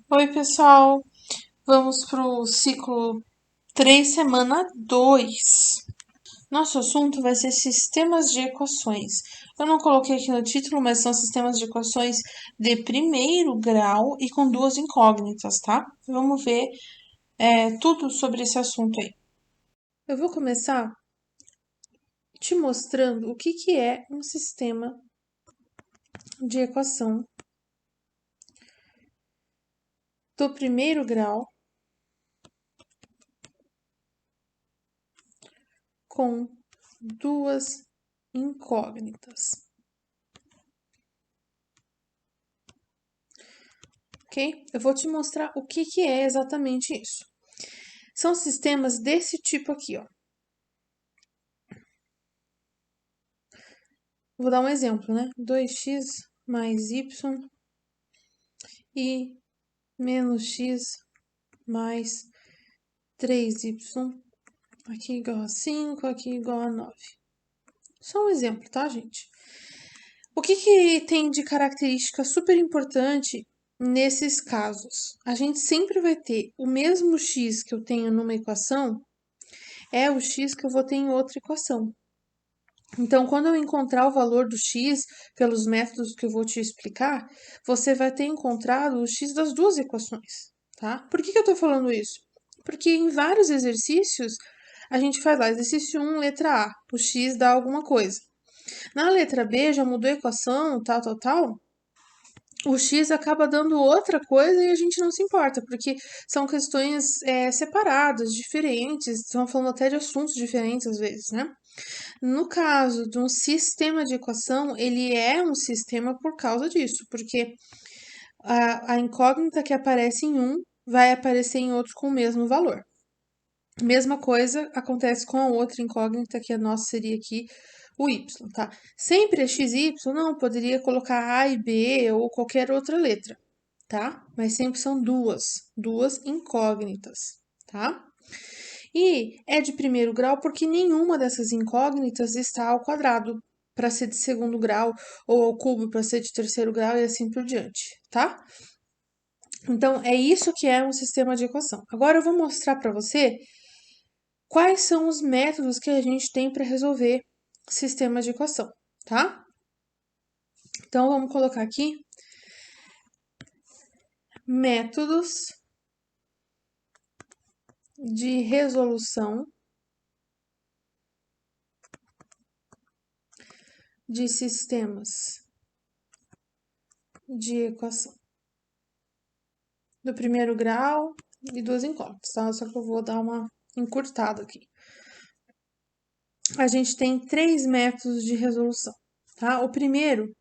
Oi, pessoal. Vamos para o ciclo 3, semana 2. Nosso assunto vai ser sistemas de equações. Eu não coloquei aqui no título, mas são sistemas de equações de primeiro grau e com duas incógnitas, tá? Vamos ver tudo sobre esse assunto aí. Eu vou começar te mostrando o que é um sistema de equação do primeiro grau com duas incógnitas. Ok? Eu vou te mostrar o que é exatamente isso. São sistemas desse tipo aqui, ó. Vou dar um exemplo, né? 2x mais y e menos x mais 3y. Aqui igual a 5, aqui igual a 9. Só um exemplo, tá, gente? O que tem de característica super importante nesses casos? A gente sempre vai ter o mesmo x que eu tenho numa equação, é o x que eu vou ter em outra equação. Então, quando eu encontrar o valor do x, pelos métodos que eu vou te explicar, você vai ter encontrado o x das duas equações, tá? Por que eu tô falando isso? Porque em vários exercícios, a gente faz lá, exercício 1, letra A, o x dá alguma coisa. Na letra B, já mudou a equação, tal, o x acaba dando outra coisa e a gente não se importa, porque são questões separadas, diferentes, estão falando até de assuntos diferentes às vezes, né? No caso de um sistema de equação, ele é um sistema por causa disso, porque a incógnita que aparece em um vai aparecer em outro com o mesmo valor. Mesma coisa acontece com a outra incógnita, que a nossa seria aqui o y, tá? Sempre é x e y, não, poderia colocar a e b ou qualquer outra letra, tá? Mas sempre são duas incógnitas, tá? E é de primeiro grau porque nenhuma dessas incógnitas está ao quadrado para ser de segundo grau ou ao cubo para ser de terceiro grau e assim por diante, tá? Então é isso que é um sistema de equação. Agora eu vou mostrar para você quais são os métodos que a gente tem para resolver sistemas de equação, tá? Então vamos colocar aqui métodos de resolução de sistemas de equação do primeiro grau e duas incógnitas, tá? Só que eu vou dar uma encurtada aqui. A gente tem três métodos de resolução, tá? O primeiro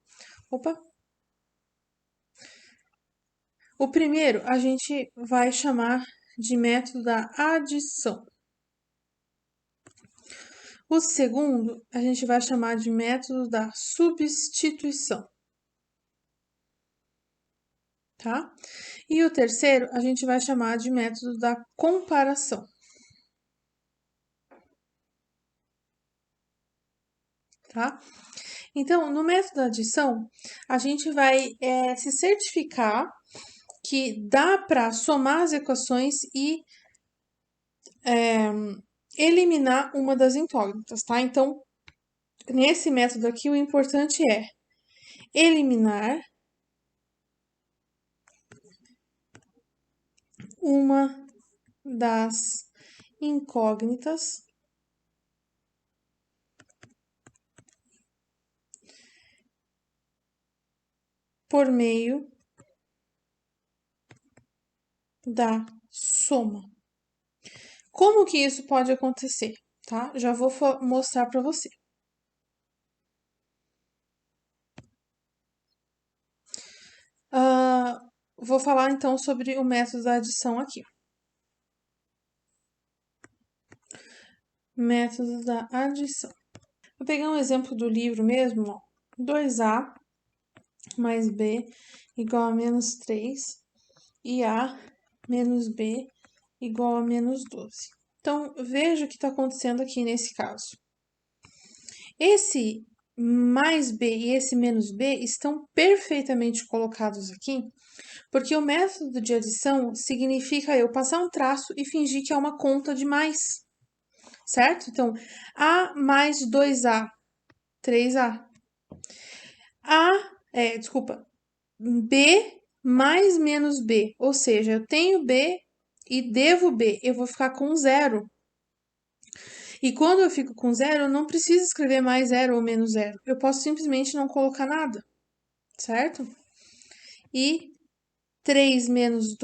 a gente vai chamar de método da adição. O segundo a gente vai chamar de método da substituição, tá? E o terceiro a gente vai chamar de método da comparação, tá? Então, no método da adição, a gente vai se certificar que dá para somar as equações e eliminar uma das incógnitas, tá? Então, nesse método aqui, o importante é eliminar uma das incógnitas por meio da soma. Como que isso pode acontecer, tá? Já vou mostrar para você. Vou falar então sobre o método da adição aqui. Método da adição. Vou pegar um exemplo do livro mesmo, ó. 2a mais b igual a menos 3 e a menos b igual a menos 12. Então, veja o que está acontecendo aqui nesse caso. Esse mais b e esse menos b estão perfeitamente colocados aqui, porque o método de adição significa eu passar um traço e fingir que é uma conta de mais, certo? Então, A mais 2A, 3A. B mais menos B, ou seja, eu tenho B e devo B, eu vou ficar com zero. E quando eu fico com zero, eu não preciso escrever mais zero ou menos zero. Eu posso simplesmente não colocar nada, certo? E 3 menos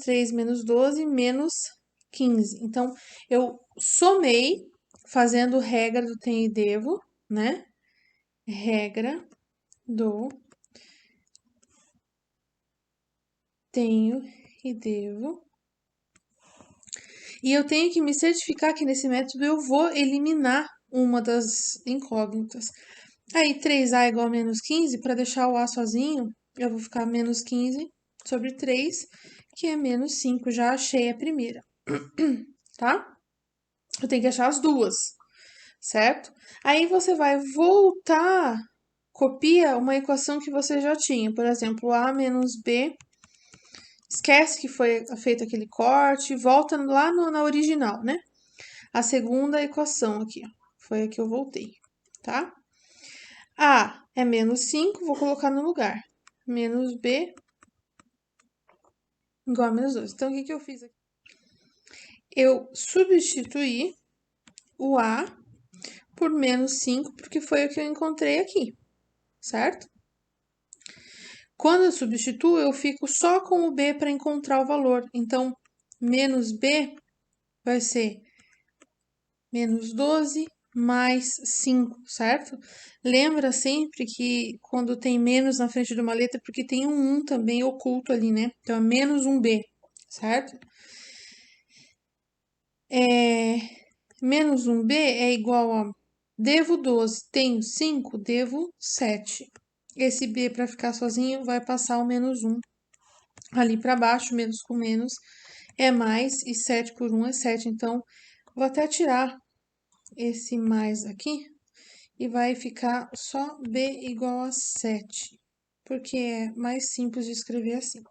3 menos 12 menos 15. Então, eu somei fazendo regra do tenho e devo, né? Regra do tenho e devo. E eu tenho que me certificar que nesse método eu vou eliminar uma das incógnitas. Aí, 3A igual a menos 15, para deixar o A sozinho, eu vou ficar menos 15 sobre 3, que é menos 5. Já achei a primeira, tá? Eu tenho que achar as duas, certo? Aí você vai voltar, copia uma equação que você já tinha. Por exemplo, A menos B. Esquece que foi feito aquele corte, volta lá na original, né? A segunda equação aqui, ó, foi a que eu voltei, tá? A é menos 5, vou colocar no lugar. Menos B igual a menos 2. Então, o que eu fiz aqui? Eu substituí o A por menos 5, porque foi o que eu encontrei aqui, certo? Quando eu substituo, eu fico só com o B para encontrar o valor. Então, menos B vai ser menos 12 mais 5, certo? Lembra sempre que quando tem menos na frente de uma letra, porque tem um 1 também oculto ali, né? Então, é menos um B, certo? Menos um B é igual a devo 12, tenho 5, devo 7. Esse B, para ficar sozinho, vai passar o menos 1 ali para baixo, menos com menos é mais, e 7 por 1 é 7. Então, vou até tirar esse mais aqui e vai ficar só B igual a 7, porque é mais simples de escrever assim.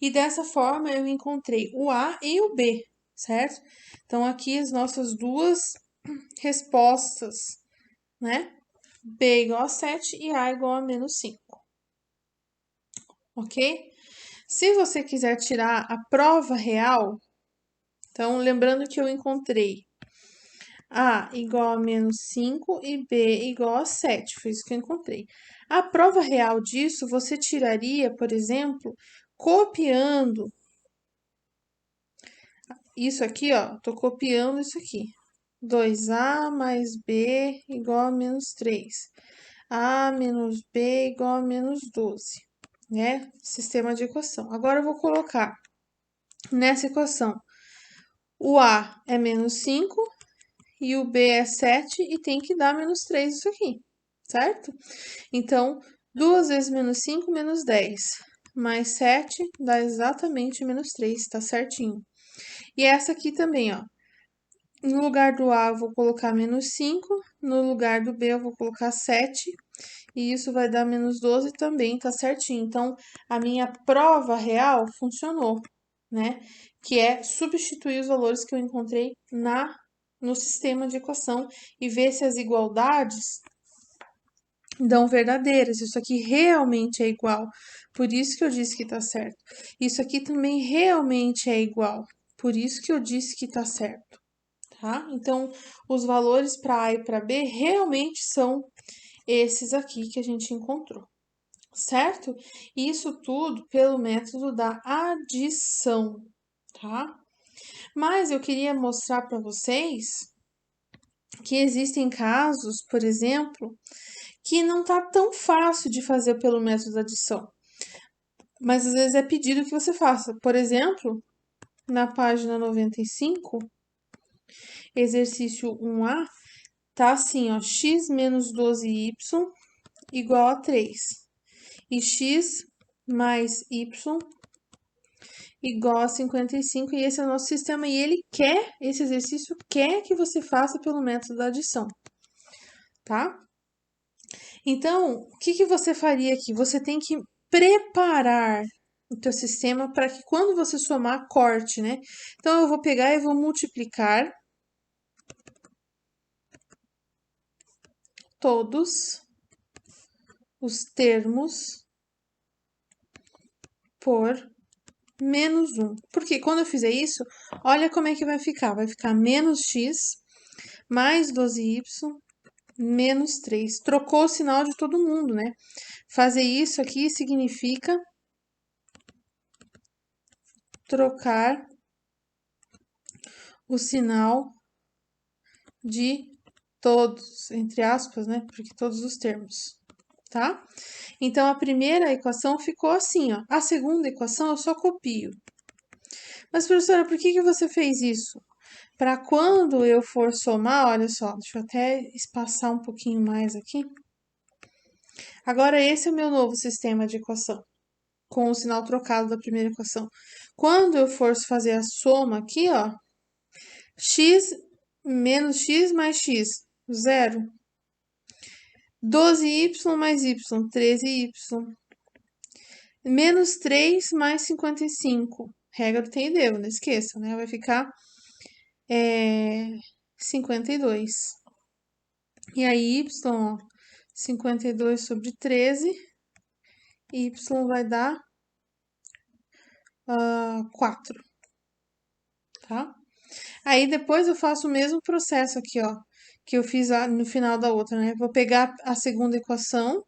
E dessa forma eu encontrei o A e o B, certo? Então, aqui as nossas duas respostas, né? B igual a 7 e A igual a menos 5, ok? Se você quiser tirar a prova real, então, lembrando que eu encontrei A igual a menos 5 e B igual a 7. Foi isso que eu encontrei. A prova real disso, você tiraria, por exemplo, copiando isso aqui, ó. Tô copiando isso aqui. 2A mais B igual a menos 3. A menos B igual a menos 12, né? Sistema de equação. Agora eu vou colocar nessa equação o A é menos 5 e o B é 7 e tem que dar menos 3 isso aqui, certo? Então, 2 vezes menos 5, menos 10. Mais 7 dá exatamente menos 3, tá certinho. E essa aqui também, ó. No lugar do A eu vou colocar menos 5, no lugar do B eu vou colocar 7, e isso vai dar menos 12 também, tá certinho. Então, a minha prova real funcionou, né? Que é substituir os valores que eu encontrei no sistema de equação e ver se as igualdades dão verdadeiras. Isso aqui realmente é igual. Por isso que eu disse que tá certo. Isso aqui também realmente é igual. Por isso que eu disse que tá certo, tá? Então, os valores para A e para B realmente são esses aqui que a gente encontrou, certo? Isso tudo pelo método da adição, tá? Mas eu queria mostrar para vocês que existem casos, por exemplo, que não tá tão fácil de fazer pelo método da adição. Mas às vezes é pedido que você faça. Por exemplo, na página 95, exercício 1A, tá assim, ó, x menos 12y igual a 3. E x mais y igual a 55, e esse é o nosso sistema, e ele quer, esse exercício quer que você faça pelo método da adição, tá? Então, o que que você faria aqui? Você tem que preparar o teu sistema para que quando você somar, corte, né? Então, eu vou pegar e vou multiplicar todos os termos por menos 1. Porque quando eu fizer isso, olha como é que vai ficar. Vai ficar menos x mais 12y menos 3. Trocou o sinal de todo mundo, né? Fazer isso aqui significa trocar o sinal de todos, entre aspas, né? Porque todos os termos, tá? Então, a primeira equação ficou assim, ó. A segunda equação eu só copio. Mas, professora, por que que você fez isso? Para quando eu for somar, olha só, deixa eu até espaçar um pouquinho mais aqui. Agora, esse é o meu novo sistema de equação, com o sinal trocado da primeira equação. Quando eu for fazer a soma aqui, ó, x menos x mais x, zero. 12y mais y, 13y. Menos 3 mais 55. Regra do tem e devo, não esqueça, né? Vai ficar 52. E aí, y, ó, 52 sobre 13, y vai dar 4, tá? Aí depois eu faço o mesmo processo aqui, ó, que eu fiz no final da outra, né? Vou pegar a segunda equação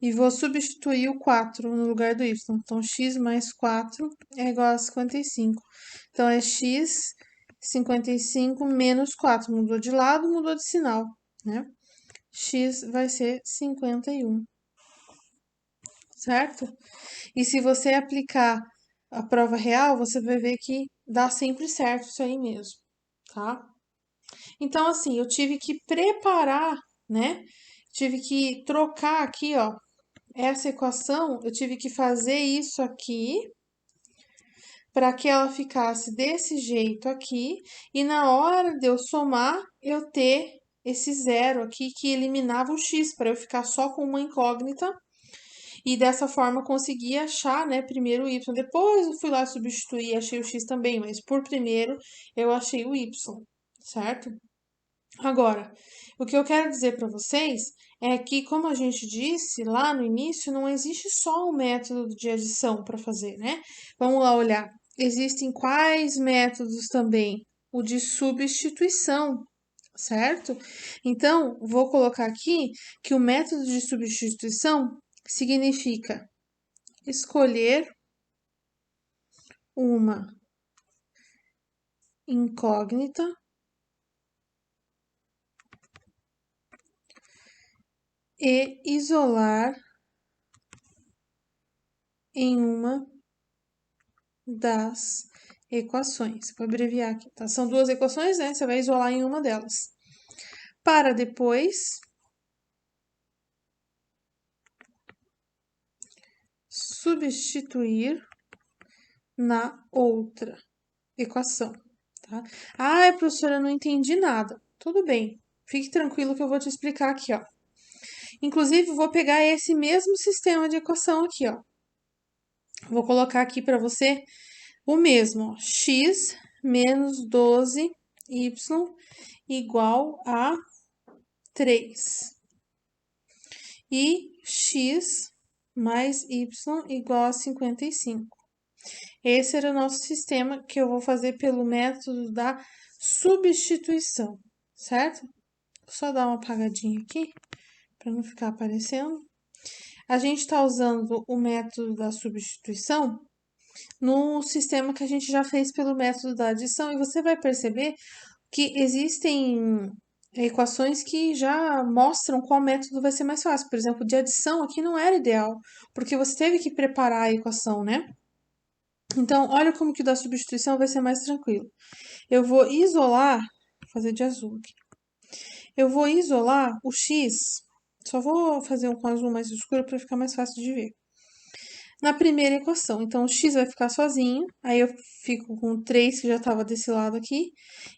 e vou substituir o 4 no lugar do y. Então, x mais 4 é igual a 55. Então, é x 55 menos 4. Mudou de lado, mudou de sinal, né? X vai ser 51, certo? E se você aplicar a prova real, você vai ver que dá sempre certo isso aí mesmo, tá? Então, assim, eu tive que preparar, né? Tive que trocar aqui, ó, essa equação, eu tive que fazer isso aqui para que ela ficasse desse jeito aqui e na hora de eu somar, eu ter esse zero aqui que eliminava o x para eu ficar só com uma incógnita e dessa forma conseguir achar, né, primeiro o y. Depois eu fui lá substituir, achei o x também, mas por primeiro eu achei o y, certo? Agora, o que eu quero dizer para vocês é que, como a gente disse lá no início, não existe só o método de adição para fazer, né? Vamos lá olhar. Existem quais métodos também? O de substituição, certo? Então, vou colocar aqui que o método de substituição significa escolher uma incógnita e isolar em uma das equações. Vou abreviar aqui, tá? São duas equações, né? Você vai isolar em uma delas. Para depois substituir na outra equação, tá? Ai, professora, eu não entendi nada. Tudo bem. Fique tranquilo que eu vou te explicar aqui, ó. Inclusive, vou pegar esse mesmo sistema de equação aqui, ó. Vou colocar aqui para você o mesmo, ó. X menos 12y igual a 3. E x mais y igual a 55. Esse era o nosso sistema que eu vou fazer pelo método da substituição, certo? Vou só dar uma apagadinha aqui, para não ficar aparecendo. A gente está usando o método da substituição no sistema que a gente já fez pelo método da adição, e você vai perceber que existem equações que já mostram qual método vai ser mais fácil. Por exemplo, de adição aqui não era ideal, porque você teve que preparar a equação, né? Então, olha como que o da substituição vai ser mais tranquilo. Eu vou isolar, vou fazer de azul aqui. Eu vou isolar o x, só vou fazer um com azul mais escuro para ficar mais fácil de ver. na primeira equação. Então, o x vai ficar sozinho, aí eu fico com o 3 que já estava desse lado aqui,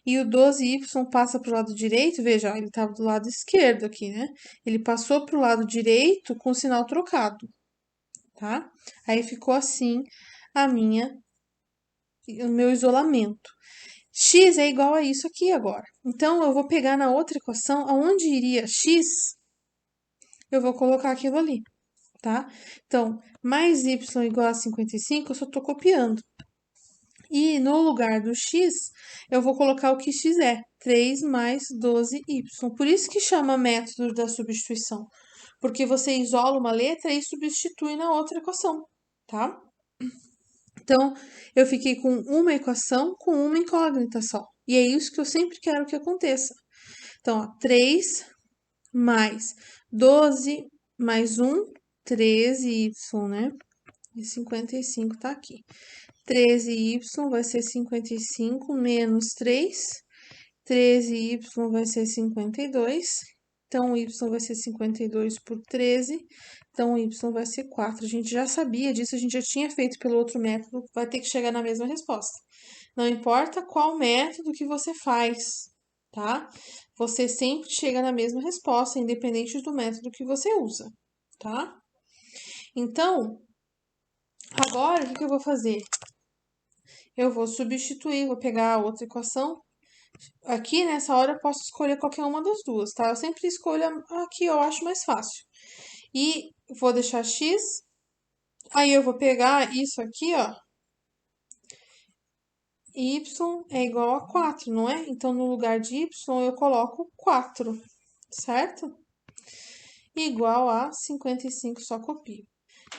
e o 12y passa para o lado direito, veja, ó, ele estava do lado esquerdo aqui, né? Ele passou para o lado direito com o sinal trocado, tá? Aí ficou assim o meu isolamento. X é igual a isso aqui agora. Então, eu vou pegar na outra equação, aonde iria x, eu vou colocar aquilo ali, tá? Então, mais y igual a 55, eu só estou copiando. E no lugar do x, eu vou colocar o que x é, 3 mais 12y. Por isso que chama método da substituição, porque você isola uma letra e substitui na outra equação, tá? Então, eu fiquei com uma equação com uma incógnita só. E é isso que eu sempre quero que aconteça. Então, ó, 3 mais 12 mais 1, 13y, né? E 55 tá aqui. 13y vai ser 55 menos 3. 13y vai ser 52. Então, y vai ser 52 por 13. Então, y vai ser 4. A gente já sabia disso, a gente já tinha feito pelo outro método, vai ter que chegar na mesma resposta. Não importa qual método que você faz, tá? Você sempre chega na mesma resposta, independente do método que você usa, tá? Então, agora, o que eu vou fazer? Eu vou substituir, vou pegar a outra equação. Aqui, nessa hora, eu posso escolher qualquer uma das duas, tá? Eu sempre escolho a que eu acho mais fácil. E vou deixar x, aí eu vou pegar isso aqui, ó. Y é igual a 4, não é? Então, no lugar de y, eu coloco 4, certo? Igual a 55, só copio.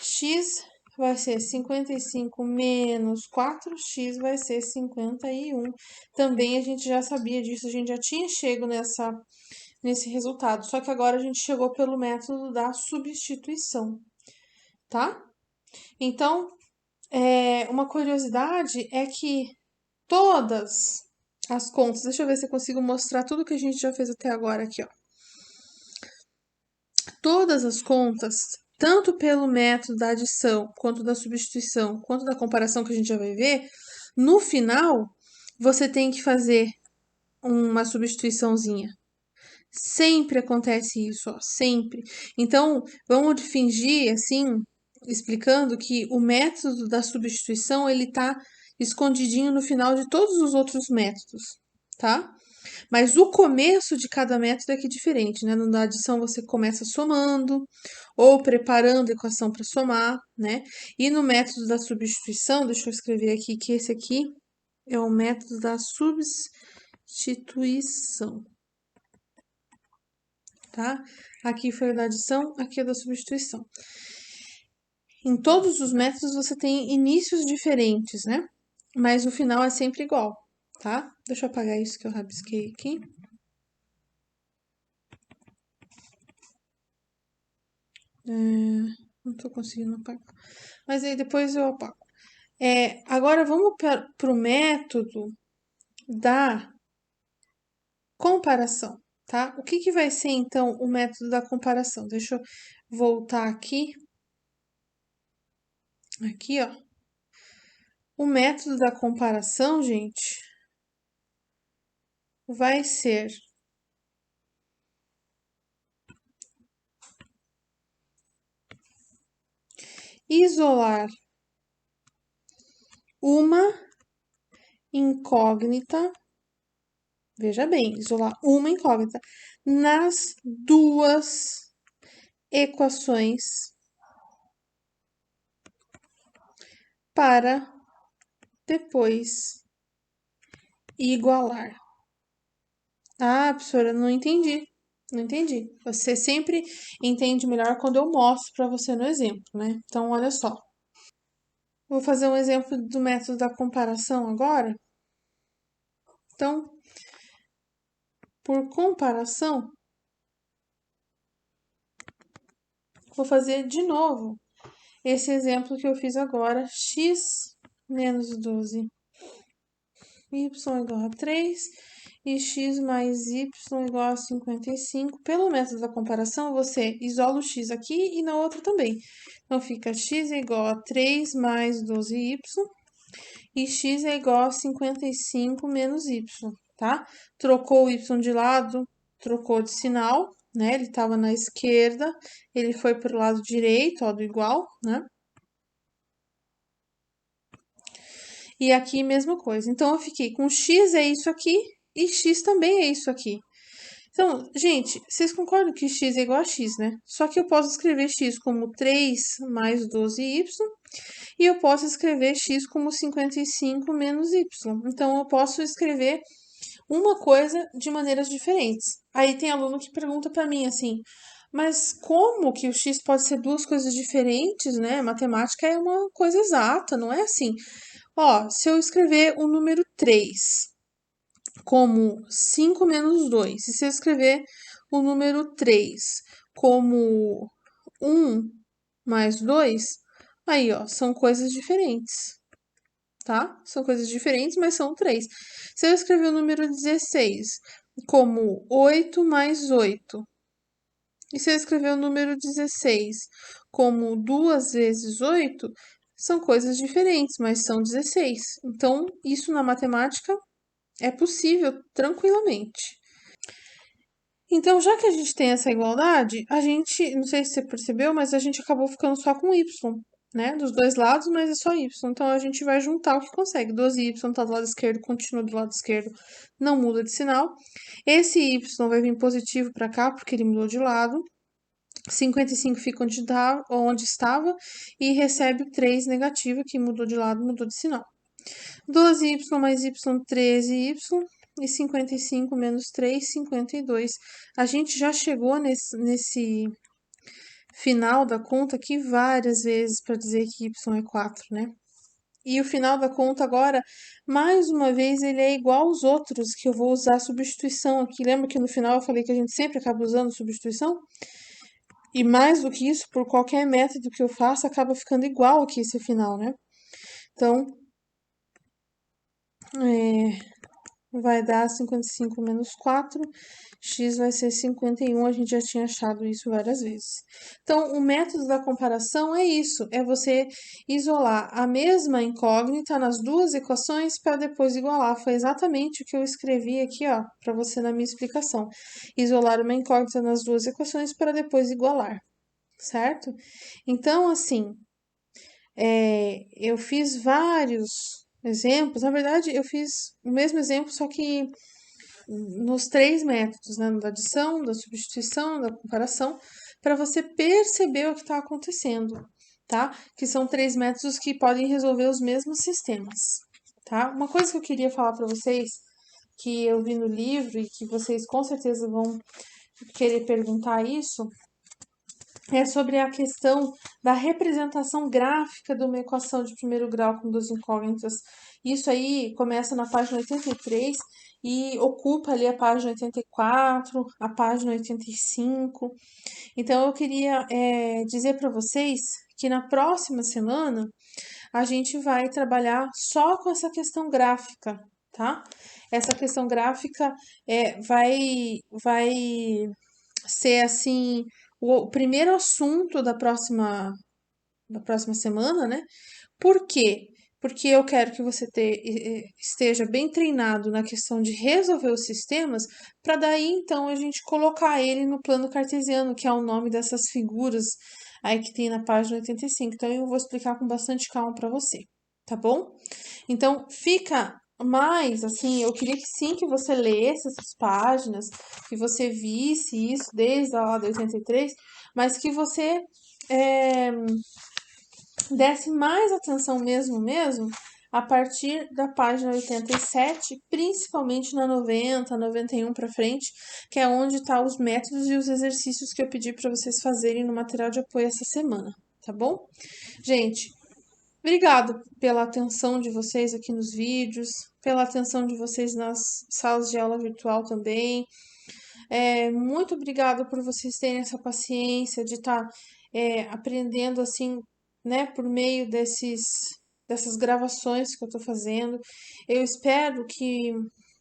X vai ser 55 menos 4x vai ser 51. Também a gente já sabia disso, a gente já tinha chego nesse resultado. Só que agora a gente chegou pelo método da substituição, tá? Então, uma curiosidade é que todas as contas, deixa eu ver se eu consigo mostrar tudo que a gente já fez até agora aqui, ó. Todas as contas, tanto pelo método da adição, quanto da substituição, quanto da comparação que a gente já vai ver, no final você tem que fazer uma substituiçãozinha. Sempre acontece isso, ó, sempre. Então, vamos fingir assim, explicando que o método da substituição ele tá escondidinho no final de todos os outros métodos, tá? Mas o começo de cada método é que é diferente, né? Na adição você começa somando ou preparando a equação para somar, né? E no método da substituição, deixa eu escrever aqui que esse aqui é o método da substituição, tá? Aqui foi o da adição, aqui é da substituição. Em todos os métodos você tem inícios diferentes, né? Mas o final é sempre igual, tá? Deixa eu apagar isso que eu rabisquei aqui. Não tô conseguindo apagar. Mas aí depois eu apago. Agora vamos para o método da comparação, tá? O que que vai ser então o método da comparação? Deixa eu voltar aqui. Aqui, ó. O método da comparação, gente, vai ser isolar uma incógnita, veja bem, isolar uma incógnita nas duas equações para depois igualar. Ah, professora, não entendi. Não entendi. Você sempre entende melhor quando eu mostro para você no exemplo, né? Então, olha só. Vou fazer um exemplo do método da comparação agora. Então, por comparação, vou fazer de novo esse exemplo que eu fiz agora, x menos 12 y igual a 3 e x mais y igual a 55. Pelo método da comparação, você isola o x aqui e na outra também. Então, fica x é igual a 3 mais 12y e x é igual a 55 menos y, tá? Trocou o y de lado, trocou de sinal, né? Ele estava na esquerda, ele foi para o lado direito, ó, do igual, né? E aqui, mesma coisa. Então, eu fiquei com x é isso aqui e x também é isso aqui. Então, gente, vocês concordam que x é igual a x, né? Só que eu posso escrever x como 3 mais 12y e eu posso escrever x como 55 menos y. Então, eu posso escrever uma coisa de maneiras diferentes. Aí tem aluno que pergunta para mim assim, mas como que o x pode ser duas coisas diferentes, né? Matemática é uma coisa exata, não é assim. Ó, se eu escrever o número 3 como 5 menos 2, e se eu escrever o número 3 como 1 mais 2, aí, ó, são coisas diferentes, tá? São coisas diferentes, mas são 3. Se eu escrever o número 16 como 8 mais 8, e se eu escrever o número 16 como 2 vezes 8, são coisas diferentes, mas são 16. Então, isso na matemática é possível tranquilamente. Então, já que a gente tem essa igualdade, a gente, não sei se você percebeu, mas a gente acabou ficando só com y, né? Dos dois lados, mas é só y. Então, a gente vai juntar o que consegue. 12y tá do lado esquerdo, continua do lado esquerdo, não muda de sinal. Esse y vai vir positivo para cá, porque ele mudou de lado. 55 fica onde estava e recebe 3 negativo, que mudou de lado, mudou de sinal. 12y mais y, 13y, e 55 menos 3, 52. A gente já chegou nesse final da conta aqui várias vezes para dizer que y é 4, né? E o final da conta agora, mais uma vez, ele é igual aos outros, que eu vou usar substituição aqui. Lembra que no final eu falei que a gente sempre acaba usando substituição? E mais do que isso, por qualquer método que eu faça, acaba ficando igual aqui esse final, né? Então, vai dar 55 menos 4, x vai ser 51, a gente já tinha achado isso várias vezes. Então, o método da comparação é isso, é você isolar a mesma incógnita nas duas equações para depois igualar. Foi exatamente o que eu escrevi aqui, ó, para você na minha explicação. Isolar uma incógnita nas duas equações para depois igualar, certo? Então, assim, eu fiz vários exemplos. Na verdade, eu fiz o mesmo exemplo, só que nos 3 métodos, né? Da adição, da substituição, da comparação, para você perceber o que está acontecendo, tá? Que são 3 métodos que podem resolver os mesmos sistemas, tá? Uma coisa que eu queria falar para vocês, que eu vi no livro e que vocês com certeza vão querer perguntar isso, é sobre a questão da representação gráfica de uma equação de primeiro grau com duas incógnitas. Isso aí começa na página 83 e ocupa ali a página 84, a página 85. Então, eu queria dizer para vocês que na próxima semana a gente vai trabalhar só com essa questão gráfica, tá? Essa questão gráfica vai ser assim o primeiro assunto da próxima semana, né? Por quê? Porque eu quero que você esteja bem treinado na questão de resolver os sistemas, para daí então a gente colocar ele no plano cartesiano, que é o nome dessas figuras aí que tem na página 85. Então eu vou explicar com bastante calma para você, tá bom? Então fica mais assim, eu queria que sim que você lesse essas páginas, que você visse isso desde a aula da 83, mas que você desse mais atenção mesmo, a partir da página 87, principalmente na 90, 91 para frente, que é onde tá os métodos e os exercícios que eu pedi para vocês fazerem no material de apoio essa semana, tá bom? Gente, obrigado pela atenção de vocês aqui nos vídeos, pela atenção de vocês nas salas de aula virtual também. Muito obrigada por vocês terem essa paciência de estar aprendendo assim, né, por meio dessas gravações que eu tô fazendo. Eu espero que,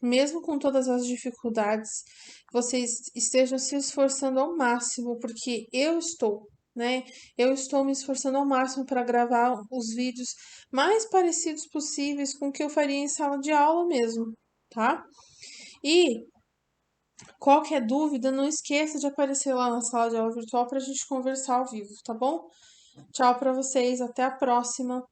mesmo com todas as dificuldades, vocês estejam se esforçando ao máximo, porque eu estou, né? Eu estou me esforçando ao máximo para gravar os vídeos mais parecidos possíveis com o que eu faria em sala de aula mesmo, tá? E qualquer dúvida, não esqueça de aparecer lá na sala de aula virtual para a gente conversar ao vivo, tá bom? Tchau para vocês, até a próxima.